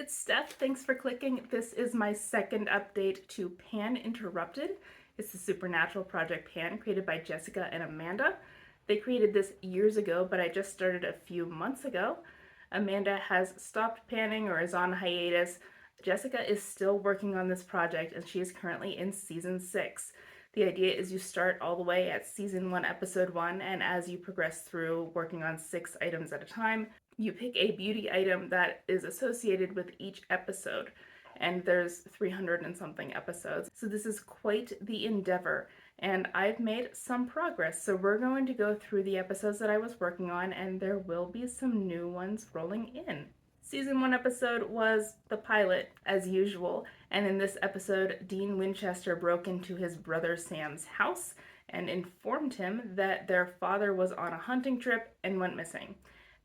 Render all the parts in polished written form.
it's Steph. Thanks for clicking. This is my second update to Pan Interrupted. It's the Supernatural Project Pan created by Jessica and Amanda. They created this years ago, but I just started a few months ago. Amanda has stopped panning or is on hiatus. Jessica is still working on this project and she is currently in season 6. The idea is you start all the way at season 1, episode 1, and as you progress through working on 6 items at a time, you pick a beauty item that is associated with each episode. And there's 300 and something episodes. So this is quite the endeavor. And I've made some progress. So we're going to go through the episodes that I was working on, and there will be some new ones rolling in. Season 1 episode was the pilot, as usual, and in this episode, Dean Winchester broke into his brother Sam's house and informed him that their father was on a hunting trip and went missing.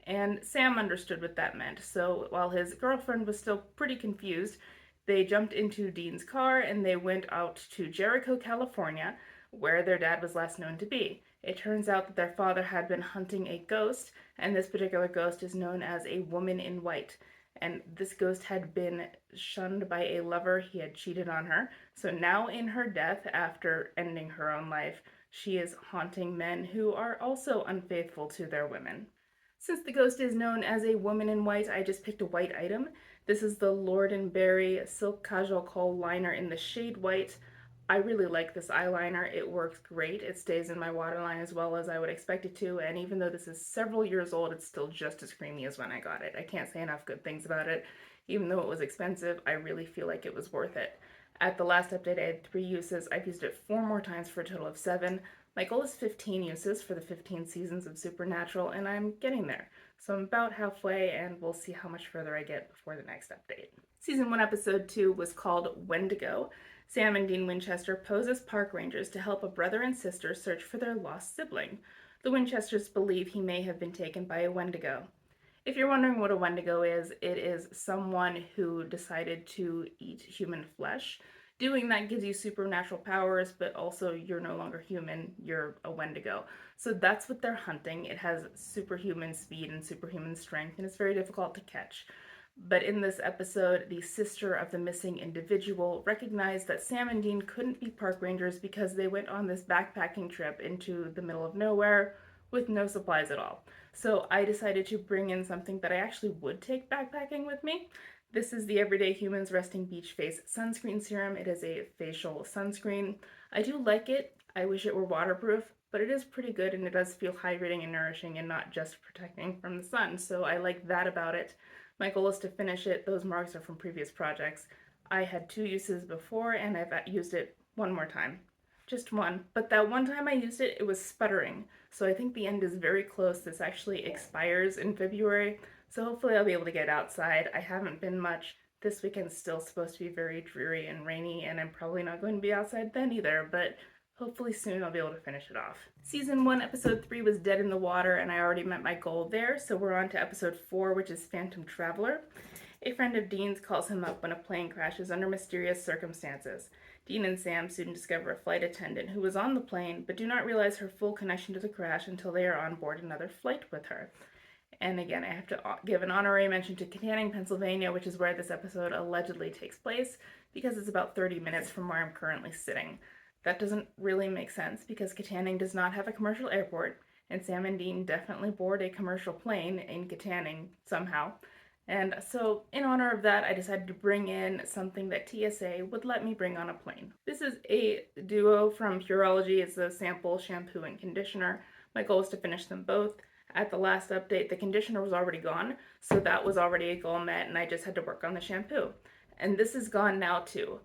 And Sam understood what that meant, so while his girlfriend was still pretty confused, they jumped into Dean's car and they went out to Jericho, California, where their dad was last known to be. It turns out that their father had been hunting a ghost, and this particular ghost is known as a woman in white. And this ghost had been shunned by a lover. He had cheated on her. So now in her death, after ending her own life, she is haunting men who are also unfaithful to their women. Since the ghost is known as a woman in white, I just picked a white item. This is the Lord & Berry Silk Casual Kohl Liner in the shade white. I really like this eyeliner. It works great. It stays in my waterline as well as I would expect it to, and even though this is several years old, it's still just as creamy as when I got it. I can't say enough good things about it. Even though it was expensive, I really feel like it was worth it. At the last update, I had 3 uses. I've used it 4 more times for a total of 7. My goal is 15 uses for the 15 seasons of Supernatural, and I'm getting there. So I'm about halfway, and we'll see how much further I get before the next update. Season 1, episode 2 was called Wendigo. Sam and Dean Winchester pose as park rangers to help a brother and sister search for their lost sibling. The Winchesters believe he may have been taken by a Wendigo. If you're wondering what a Wendigo is, it is someone who decided to eat human flesh. Doing that gives you supernatural powers, but also you're no longer human, you're a Wendigo. So that's what they're hunting. It has superhuman speed and superhuman strength, and it's very difficult to catch. But in this episode, the sister of the missing individual recognized that Sam and Dean couldn't be park rangers because they went on this backpacking trip into the middle of nowhere with no supplies at all. So I decided to bring in something that I actually would take backpacking with me. This is the Everyday Humans Resting Beach Face Sunscreen Serum. It is a facial sunscreen. I do like it. I wish it were waterproof, but it is pretty good and it does feel hydrating and nourishing and not just protecting from the sun. So I like that about it. My goal is to finish it. Those marks are from previous projects. I had 2 uses before and I've used it 1 more time. Just 1. But that one time I used it, it was sputtering. So I think the end is very close. This actually expires in February. So hopefully I'll be able to get outside. I haven't been much. This weekend's still supposed to be very dreary and rainy, and I'm probably not going to be outside then either, but hopefully soon I'll be able to finish it off. Season 1, episode 3 was Dead in the Water, and I already met my goal there, so we're on to episode 4, which is Phantom Traveler. A friend of Dean's calls him up when a plane crashes under mysterious circumstances. Dean and Sam soon discover a flight attendant who was on the plane, but do not realize her full connection to the crash until they are on board another flight with her. And again, I have to give an honorary mention to Kittanning, Pennsylvania, which is where this episode allegedly takes place, because it's about 30 minutes from where I'm currently sitting. That doesn't really make sense because Kittanning does not have a commercial airport, and Sam and Dean definitely board a commercial plane in Kittanning somehow. And so, in honor of that, I decided to bring in something that TSA would let me bring on a plane. This is a duo from Pureology. It's a sample shampoo and conditioner. My goal is to finish them both. At the last update, the conditioner was already gone, so that was already a goal met, and I just had to work on the shampoo. And this is gone now too.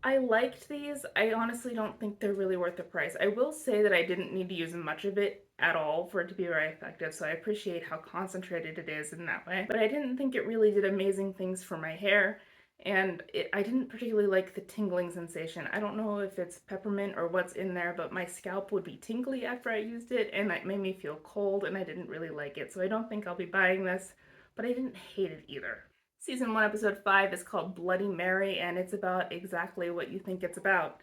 I liked these. I honestly don't think they're really worth the price. I will say that I didn't need to use much of it at all for it to be very effective, so I appreciate how concentrated it is in that way. But I didn't think it really did amazing things for my hair, and I didn't particularly like the tingling sensation. I don't know if it's peppermint or what's in there, but my scalp would be tingly after I used it, and it made me feel cold, and I didn't really like it. So I don't think I'll be buying this, but I didn't hate it either. Season 1, episode 5 is called Bloody Mary, and it's about exactly what you think it's about.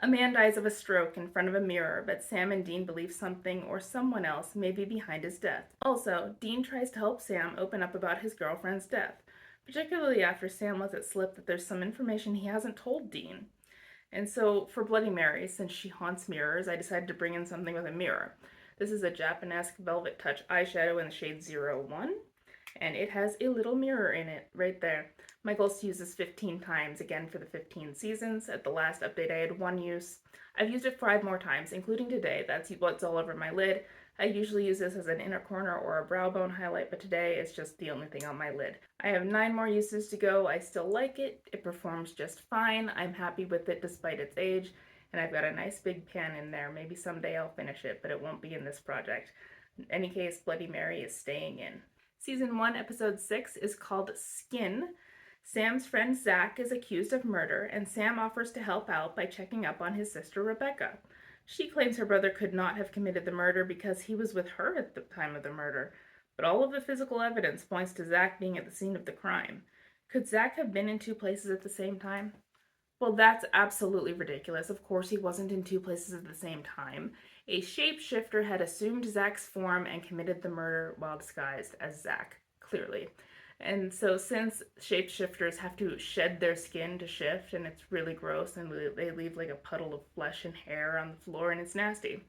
A man dies of a stroke in front of a mirror, but Sam and Dean believe something or someone else may be behind his death. Also, Dean tries to help Sam open up about his girlfriend's death. particularly after Sam lets it slip that there's some information he hasn't told Dean. And so for Bloody Mary, since she haunts mirrors, I decided to bring in something with a mirror. This is a Japanesque Velvet Touch eyeshadow in the shade 01, and it has a little mirror in it right there. My goal is to use this 15 times, again for the 15 seasons. At the last update I had one use. I've used it 5 more times, including today. That's what's all over my lid. I usually use this as an inner corner or a brow bone highlight, but today it's just the only thing on my lid. I have 9 more uses to go. I still like it. It performs just fine. I'm happy with it despite its age, and I've got a nice big pan in there. Maybe someday I'll finish it, but it won't be in this project. In any case, Bloody Mary is staying in. Season 1, Episode 6 is called Skin. Sam's friend Zach is accused of murder, and Sam offers to help out by checking up on his sister Rebecca. She claims her brother could not have committed the murder because he was with her at the time of the murder, but all of the physical evidence points to Zach being at the scene of the crime. Could Zach have been in 2 places at the same time? Well, that's absolutely ridiculous. Of course he wasn't in 2 places at the same time. A shapeshifter had assumed Zach's form and committed the murder while disguised as Zach, clearly. And so since shapeshifters have to shed their skin to shift, and it's really gross, and they leave like a puddle of flesh and hair on the floor, and it's nasty,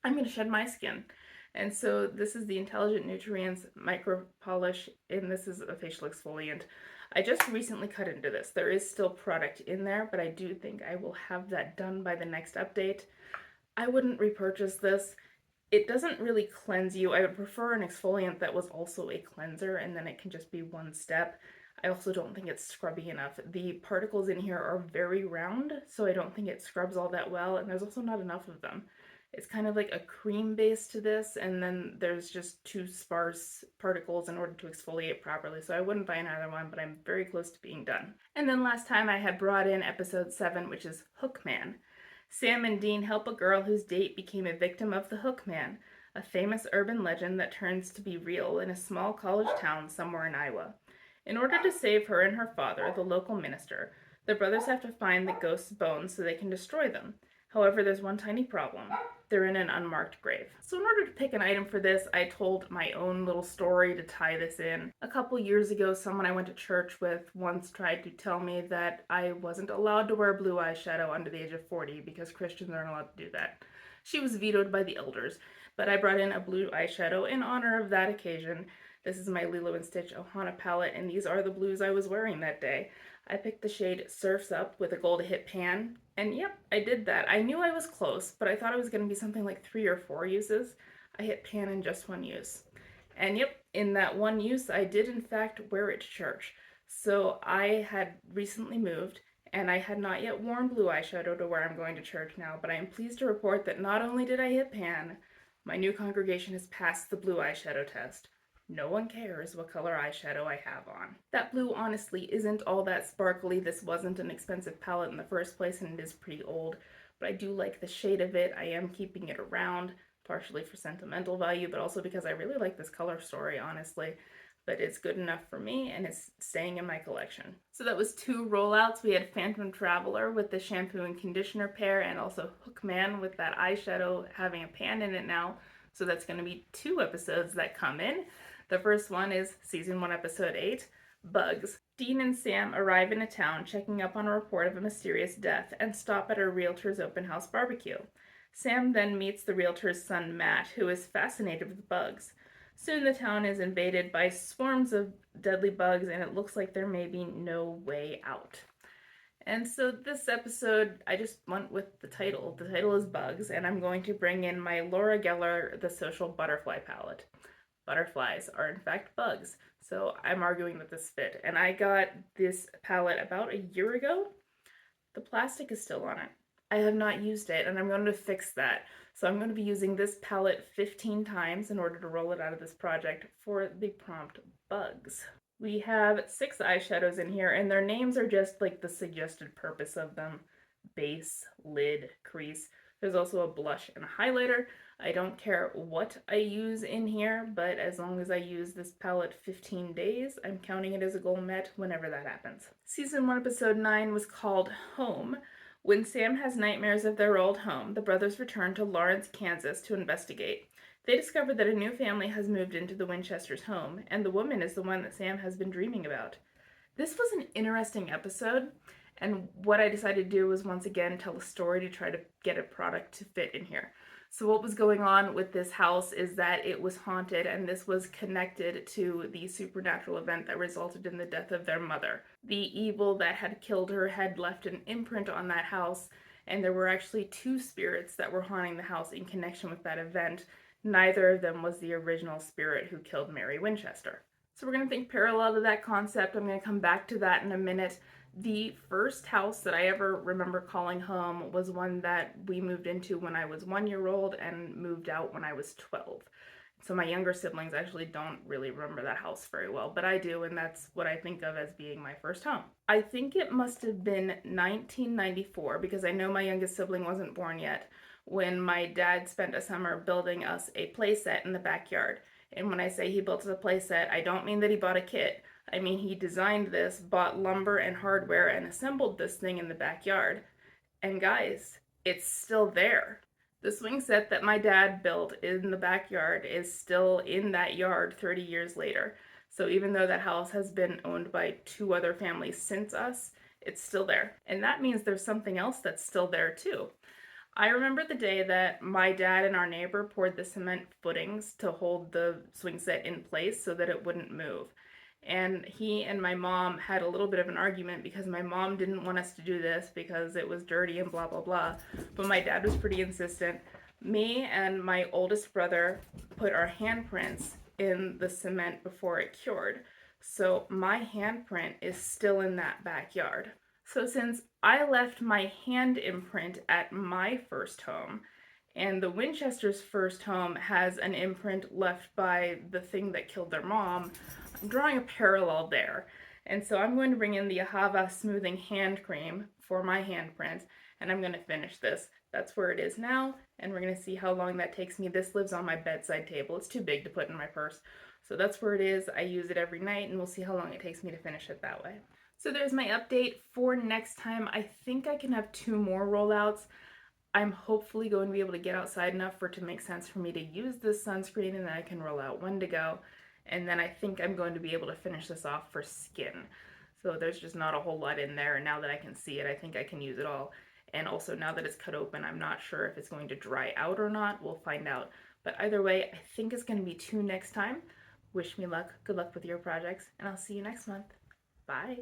I'm going to shed my skin. And so this is the Intelligent Nutrients Micro Polish, and this is a facial exfoliant. I just recently cut into this. There is still product in there, but I do think I will have that done by the next update. I wouldn't repurchase this. It doesn't really cleanse you. I would prefer an exfoliant that was also a cleanser, and then it can just be one step. I also don't think it's scrubby enough. The particles in here are very round, so I don't think it scrubs all that well, and there's also not enough of them. It's kind of like a cream base to this, and then there's just too sparse particles in order to exfoliate properly, so I wouldn't buy another one, but I'm very close to being done. And then last time I had brought in episode 7, which is Hookman. Sam and Dean help a girl whose date became a victim of the Hookman, a famous urban legend that turns to be real in a small college town somewhere in Iowa. In order to save her and her father, the local minister, the brothers have to find the ghost's bones so they can destroy them. However, there's one tiny problem. They're in an unmarked grave. So in order to pick an item for this, I told my own little story to tie this in. A couple years ago, someone I went to church with once tried to tell me that I wasn't allowed to wear blue eyeshadow under the age of 40 because Christians aren't allowed to do that. She was vetoed by the elders, but I brought in a blue eyeshadow in honor of that occasion. This is my Lilo & Stitch Ohana palette, and these are the blues I was wearing that day. I picked the shade Surf's Up with a gold hit pan, and yep, I did that. I knew I was close, but I thought it was going to be something like 3 or 4 uses. I hit pan in just 1 use. And yep, in that 1 use, I did in fact wear it to church. So I had recently moved, and I had not yet worn blue eyeshadow to where I'm going to church now, but I am pleased to report that not only did I hit pan, my new congregation has passed the blue eyeshadow test. No one cares what color eyeshadow I have on. That blue honestly isn't all that sparkly. This wasn't an expensive palette in the first place, and it is pretty old, but I do like the shade of it. I am keeping it around, partially for sentimental value, but also because I really like this color story, honestly. But it's good enough for me, and it's staying in my collection. So that was 2 rollouts. We had Phantom Traveler with the shampoo and conditioner pair, and also Hookman with that eyeshadow having a pan in it now. So that's going to be 2 episodes that come in. The first one is Season 1, Episode 8, Bugs. Dean and Sam arrive in a town checking up on a report of a mysterious death and stop at a realtor's open house barbecue. Sam then meets the realtor's son Matt, who is fascinated with bugs. Soon the town is invaded by swarms of deadly bugs, and it looks like there may be no way out. And so this episode, I just went with the title. The title is Bugs, and I'm going to bring in my Laura Geller The Social Butterfly palette. Butterflies are in fact bugs, so I'm arguing that this fit. And I got this palette about a year ago. The plastic is still on it. I have not used it, and I'm going to fix that. So I'm going to be using this palette 15 times in order to roll it out of this project for the prompt Bugs. We have 6 eyeshadows in here, and their names are just like the suggested purpose of them. Base, lid, crease. There's also a blush and a highlighter. I don't care what I use in here, but as long as I use this palette 15 days, I'm counting it as a goal met whenever that happens. Season 1, Episode 9 was called Home. When Sam has nightmares of their old home, the brothers return to Lawrence, Kansas to investigate. They discover that a new family has moved into the Winchester's home, and the woman is the one that Sam has been dreaming about. This was an interesting episode, and what I decided to do was once again tell a story to try to get a product to fit in here. So what was going on with this house is that it was haunted, and this was connected to the supernatural event that resulted in the death of their mother. The evil that had killed her had left an imprint on that house, and there were actually two spirits that were haunting the house in connection with that event. Neither of them was the original spirit who killed Mary Winchester. So we're going to think parallel to that concept. I'm going to come back to that in a minute. The first house that I ever remember calling home was one that we moved into when I was 1 year old and moved out when I was 12. So my younger siblings actually don't really remember that house very well, but I do, and that's what I think of as being my first home. I think it must have been 1994, because I know my youngest sibling wasn't born yet, when my dad spent a summer building us a play set in the backyard. And when I say he built us a play set, I don't mean that he bought a kit. I mean he designed this, bought lumber and hardware, and assembled this thing in the backyard. And guys, it's still there. The swing set that my dad built in the backyard is still in that yard 30 years later. So even though that house has been owned by 2 other families since us, it's still there. And that means there's something else that's still there too. I remember the day that my dad and our neighbor poured the cement footings to hold the swing set in place so that it wouldn't move. And he and my mom had a little bit of an argument because my mom didn't want us to do this because it was dirty and blah, blah, blah. But my dad was pretty insistent. Me and my oldest brother put our handprints in the cement before it cured. So my handprint is still in that backyard. So since I left my hand imprint at my first home, and the Winchester's first home has an imprint left by the thing that killed their mom, I'm drawing a parallel there. And so I'm going to bring in the Ahava Smoothing Hand Cream for my handprint, and I'm going to finish this. That's where it is now, and we're going to see how long that takes me. This lives on my bedside table. It's too big to put in my purse. So that's where it is. I use it every night, and we'll see how long it takes me to finish it that way. So there's my update for next time. I think I can have 2 more rollouts. I'm hopefully going to be able to get outside enough for it to make sense for me to use this sunscreen, and then I can roll out Wendigo. And then I think I'm going to be able to finish this off for skin. So there's just not a whole lot in there, and now that I can see it, I think I can use it all. And also now that it's cut open, I'm not sure if it's going to dry out or not. We'll find out. But either way, I think it's going to be 2 next time. Wish me luck. Good luck with your projects, and I'll see you next month. Bye.